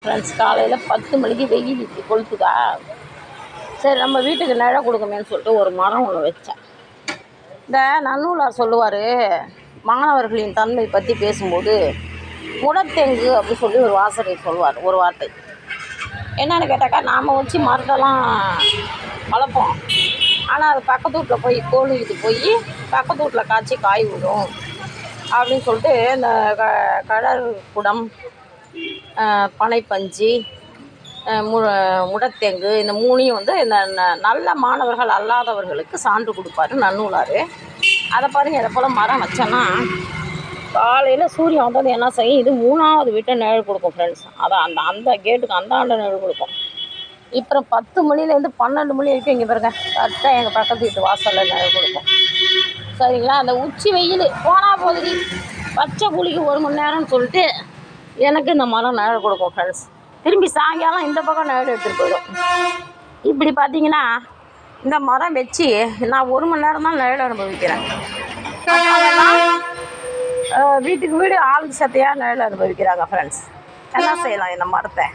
Friends, காலையில் 10 மணிக்கு வெயில் இப்படி கொளுத்துதா, சரி நம்ம வீட்டுக்கு நிழல் கொடுக்குமேன்னு சொல்லிட்டு ஒரு மரம் ஒன்று வச்சேன். இந்த நன்னூலார் சொல்லுவார், மாணவர்களின் தன்மை பற்றி பேசும்போது முடத்தெங்கு அப்படி சொல்லி ஒரு வாசகை சொல்லுவார். ஒரு வார்த்தை என்னன்னு கேட்டாக்கா, நாம் வச்சு மரத்தெல்லாம் வளர்ப்போம், ஆனால் அது பக்கத்து வீட்டில் போய் கோழிக்கு போய் பக்கத்து வீட்டில் காய்ச்சி காய் விடும் அப்படின்னு சொல்லிட்டு இந்த கடல் குடம், பனைப்பஞ்சி, முடத்தெங்கு இந்த மூணையும் வந்து இந்த நல்ல மாணவர்கள் அல்லாதவர்களுக்கு சான்று கொடுப்பாரு நன்னூலார். அதை பாருங்கள், இதை போல் மரம் வச்சோன்னா காலையில் சூரியன் வந்தது என்ன செய்யும், இது 3வது வீட்டை நிழல் கொடுக்கும் ஃப்ரெண்ட்ஸ். அதான் அந்த கேட்டுக்கு அந்தாண்ட நிழல் கொடுக்கும். இப்போ 10 மணிலேருந்து 12 மணி வரைக்கும் இங்கே பாருங்க கரெக்டாக எங்கள் பக்கத்து வீட்டு வாசலில் நிழல் கொடுக்கும். சரிங்களா? அந்த உச்சி வெயில் போனால் போகுது, பச்சை கூலிக்கு 1 மணி நேரம்னு சொல்லிட்டு எனக்கு இந்த மரம் நிழல் கொடுக்கும் ஃப்ரெண்ட்ஸ். திரும்பி சாயங்காலம் இந்த பக்கம் நிழல் எடுத்துகிட்டு போயிடும். இப்படி பார்த்தீங்கன்னா இந்த மரம் வச்சு நான் 1 மணி நேரம் தான் நிழல் அனுபவிக்கிறேன். வீட்டுக்கு வீடு ஆளுக்கு சத்தையாக நிழல் அனுபவிக்கிறாங்க ஃப்ரெண்ட்ஸ். என்ன செய்யலாம் இந்த மரத்தை?